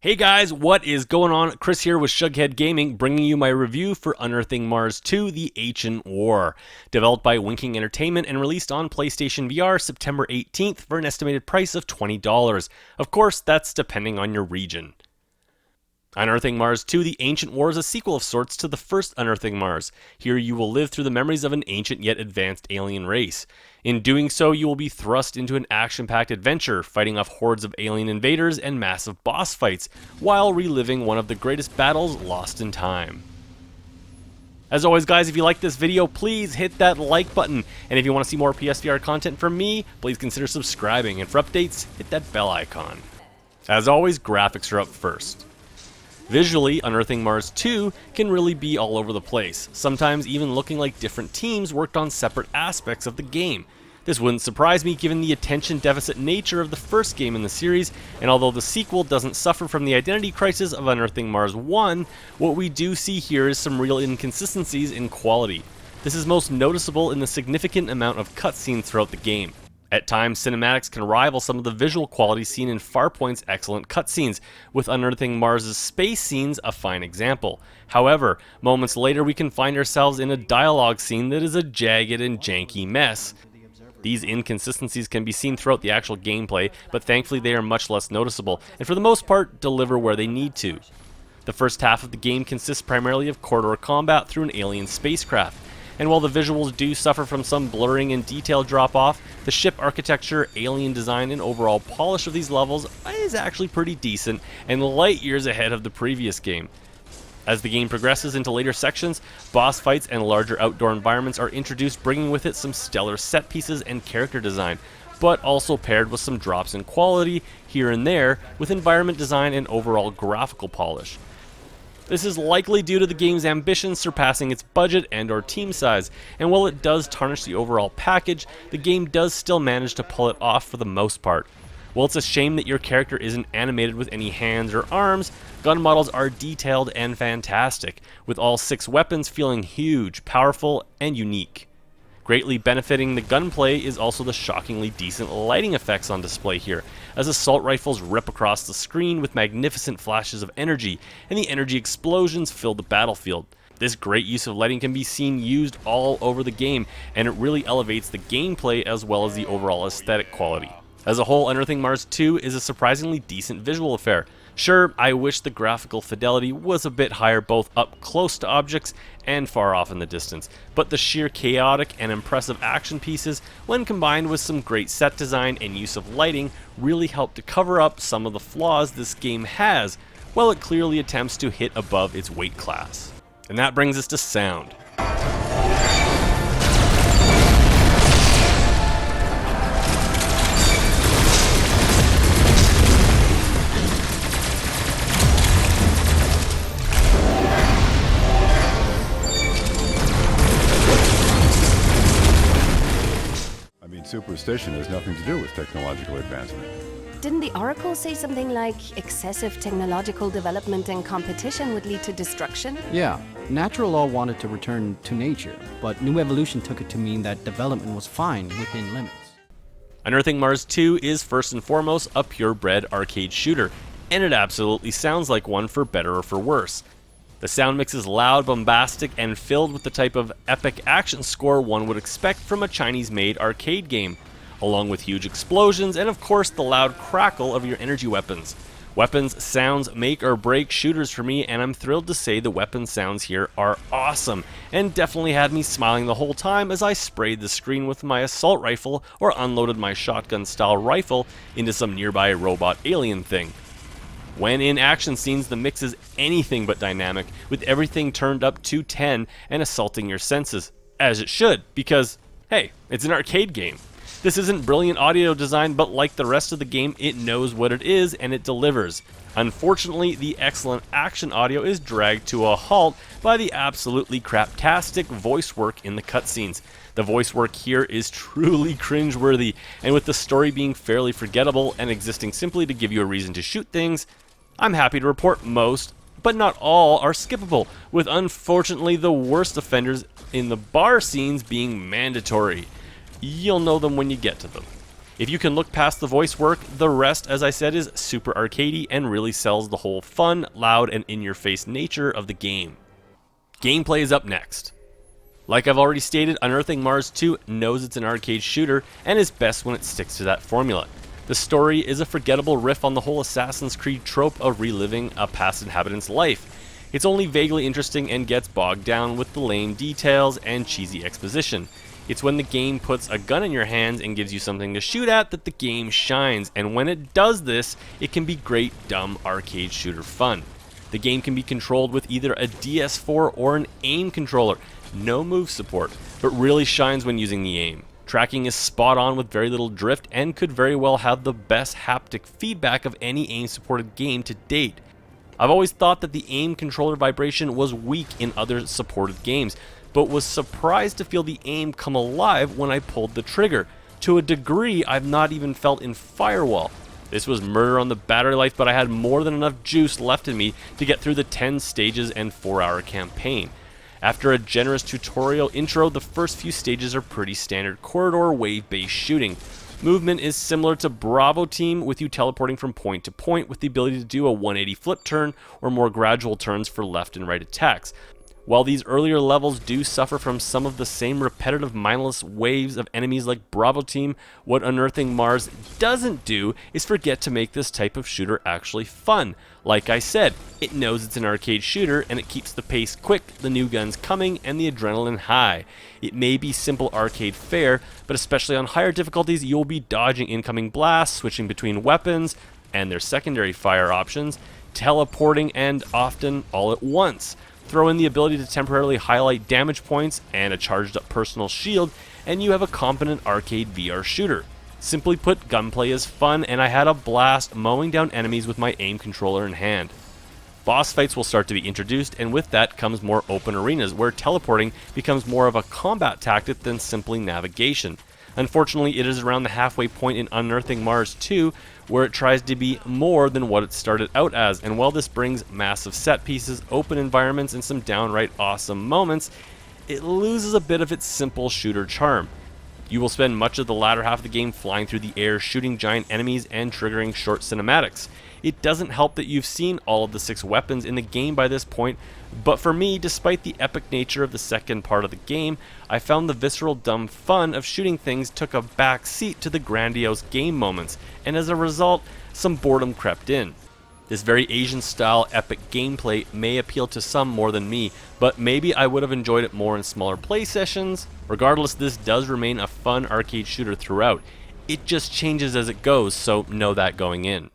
Hey guys, what is going on? Chris here with Shughead Gaming, bringing you my review for Unearthing Mars 2: The Ancient War. Developed by Winking Entertainment and released on PlayStation VR September 18th for an estimated price of $20. Of course, that's depending on your region. Unearthing Mars 2: The Ancient War is a sequel of sorts to the first Unearthing Mars. Here you will live through the memories of an ancient yet advanced alien race. In doing so, you will be thrust into an action-packed adventure, fighting off hordes of alien invaders and massive boss fights, while reliving one of the greatest battles lost in time. As always guys, if you like this video, please hit that like button, and if you want to see more PSVR content from me, please consider subscribing, and for updates, hit that bell icon. As always, graphics are up first. Visually, Unearthing Mars 2 can really be all over the place, sometimes even looking like different teams worked on separate aspects of the game. This wouldn't surprise me given the attention deficit nature of the first game in the series, and although the sequel doesn't suffer from the identity crisis of Unearthing Mars 1, what we do see here is some real inconsistencies in quality. This is most noticeable in the significant amount of cutscenes throughout the game. At times, cinematics can rival some of the visual quality seen in Farpoint's excellent cutscenes, with Unearthing Mars' space scenes a fine example. However, moments later we can find ourselves in a dialogue scene that is a jagged and janky mess. These inconsistencies can be seen throughout the actual gameplay, but thankfully they are much less noticeable, and for the most part, deliver where they need to. The first half of the game consists primarily of corridor combat through an alien spacecraft. And while the visuals do suffer from some blurring and detail drop-off, the ship architecture, alien design, and overall polish of these levels is actually pretty decent and light years ahead of the previous game. As the game progresses into later sections, boss fights and larger outdoor environments are introduced, bringing with it some stellar set pieces and character design, but also paired with some drops in quality here and there with environment design and overall graphical polish. This is likely due to the game's ambitions surpassing its budget and/or team size, and while it does tarnish the overall package, the game does still manage to pull it off for the most part. While it's a shame that your character isn't animated with any hands or arms, gun models are detailed and fantastic, with all 6 weapons feeling huge, powerful, and unique. Greatly benefiting the gunplay is also the shockingly decent lighting effects on display here, as assault rifles rip across the screen with magnificent flashes of energy, and the energy explosions fill the battlefield. This great use of lighting can be seen used all over the game, and it really elevates the gameplay as well as the overall aesthetic quality. As a whole, Unearthing Mars 2 is a surprisingly decent visual affair. Sure, I wish the graphical fidelity was a bit higher both up close to objects and far off in the distance, but the sheer chaotic and impressive action pieces, when combined with some great set design and use of lighting, really help to cover up some of the flaws this game has, while it clearly attempts to hit above its weight class. And that brings us to sound. Superstition has nothing to do with technological advancement. Didn't the Oracle say something like excessive technological development and competition would lead to destruction? Yeah, natural law wanted to return to nature, but new evolution took it to mean that development was fine within limits. Unearthing Mars 2 is first and foremost a purebred arcade shooter, and it absolutely sounds like one for better or for worse. The sound mix is loud, bombastic, and filled with the type of epic action score one would expect from a Chinese-made arcade game, along with huge explosions and of course the loud crackle of your energy weapons. Weapons sounds make or break shooters for me, and I'm thrilled to say the weapon sounds here are awesome, and definitely had me smiling the whole time as I sprayed the screen with my assault rifle or unloaded my shotgun-style rifle into some nearby robot alien thing. When in action scenes, the mix is anything but dynamic, with everything turned up to 10 and assaulting your senses. As it should, because, hey, it's an arcade game. This isn't brilliant audio design, but like the rest of the game, it knows what it is and it delivers. Unfortunately, the excellent action audio is dragged to a halt by the absolutely craptastic voice work in the cutscenes. The voice work here is truly cringeworthy, and with the story being fairly forgettable and existing simply to give you a reason to shoot things, I'm happy to report most, but not all, are skippable, with unfortunately the worst offenders in the bar scenes being mandatory. You'll know them when you get to them. If you can look past the voice work, the rest, as I said, is super arcadey and really sells the whole fun, loud, and in-your-face nature of the game. Gameplay is up next. Like I've already stated, Unearthing Mars 2 knows it's an arcade shooter and is best when it sticks to that formula. The story is a forgettable riff on the whole Assassin's Creed trope of reliving a past inhabitant's life. It's only vaguely interesting and gets bogged down with the lame details and cheesy exposition. It's when the game puts a gun in your hands and gives you something to shoot at that the game shines, and when it does this, it can be great, dumb arcade shooter fun. The game can be controlled with either a DS4 or an aim controller. No move support, but really shines when using the aim. Tracking is spot on with very little drift and could very well have the best haptic feedback of any aim supported game to date. I've always thought that the aim controller vibration was weak in other supported games, but was surprised to feel the aim come alive when I pulled the trigger, to a degree I've not even felt in Firewall. This was murder on the battery life, but I had more than enough juice left in me to get through the 10 stages and 4-hour campaign. After a generous tutorial intro, the first few stages are pretty standard corridor wave-based shooting. Movement is similar to Bravo Team, with you teleporting from point to point with the ability to do a 180 flip turn or more gradual turns for left and right attacks. While these earlier levels do suffer from some of the same repetitive mindless waves of enemies like Bravo Team, what Unearthing Mars doesn't do is forget to make this type of shooter actually fun. Like I said, it knows it's an arcade shooter and it keeps the pace quick, the new guns coming, and the adrenaline high. It may be simple arcade fare, but especially on higher difficulties, you'll be dodging incoming blasts, switching between weapons and their secondary fire options, teleporting, and often all at once. Throw in the ability to temporarily highlight damage points and a charged up personal shield, and you have a competent arcade VR shooter. Simply put, gunplay is fun, and I had a blast mowing down enemies with my aim controller in hand. Boss fights will start to be introduced, and with that comes more open arenas, where teleporting becomes more of a combat tactic than simply navigation. Unfortunately, it is around the halfway point in Unearthing Mars 2 where it tries to be more than what it started out as, and while this brings massive set pieces, open environments, and some downright awesome moments, it loses a bit of its simple shooter charm. You will spend much of the latter half of the game flying through the air, shooting giant enemies and triggering short cinematics. It doesn't help that you've seen all of the 6 weapons in the game by this point, but for me, despite the epic nature of the second part of the game, I found the visceral dumb fun of shooting things took a back seat to the grandiose game moments, and as a result, some boredom crept in. This very Asian-style epic gameplay may appeal to some more than me, but maybe I would have enjoyed it more in smaller play sessions. Regardless, this does remain a fun arcade shooter throughout. It just changes as it goes, so know that going in.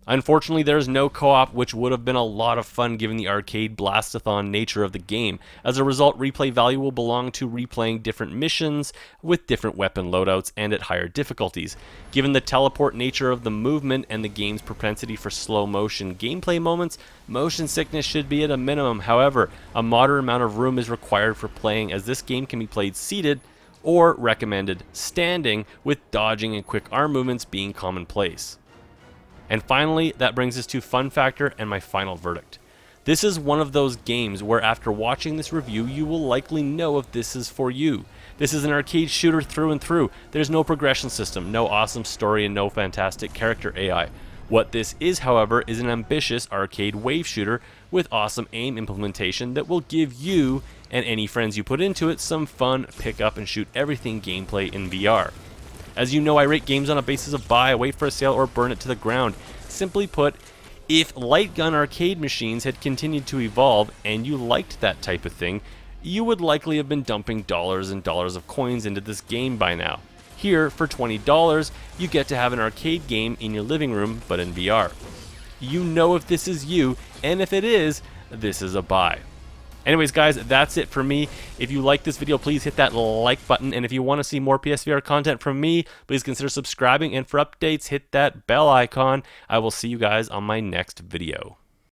Unfortunately, there is no co-op, which would have been a lot of fun given the arcade blastathon nature of the game. As a result, replay value will belong to replaying different missions with different weapon loadouts and at higher difficulties. Given the teleport nature of the movement and the game's propensity for slow motion gameplay moments, motion sickness should be at a minimum. However, a moderate amount of room is required for playing, as this game can be played seated or recommended standing, with dodging and quick arm movements being commonplace. And finally, that brings us to fun factor and my final verdict. This is one of those games where after watching this review, you will likely know if this is for you. This is an arcade shooter through and through. There's no progression system, no awesome story, and no fantastic character AI. What this is, however, is an ambitious arcade wave shooter with awesome aim implementation that will give you, and any friends you put into it, some fun pick up and shoot everything gameplay in VR. As you know, I rate games on a basis of buy, wait for a sale, or burn it to the ground. Simply put, if light gun arcade machines had continued to evolve and you liked that type of thing, you would likely have been dumping dollars and dollars of coins into this game by now. Here, for $20, you get to have an arcade game in your living room, but in VR. You know if this is you, and if it is, this is a buy. Anyways, guys, that's it for me. If you like this video, please hit that like button. And if you want to see more PSVR content from me, please consider subscribing. And for updates, hit that bell icon. I will see you guys on my next video.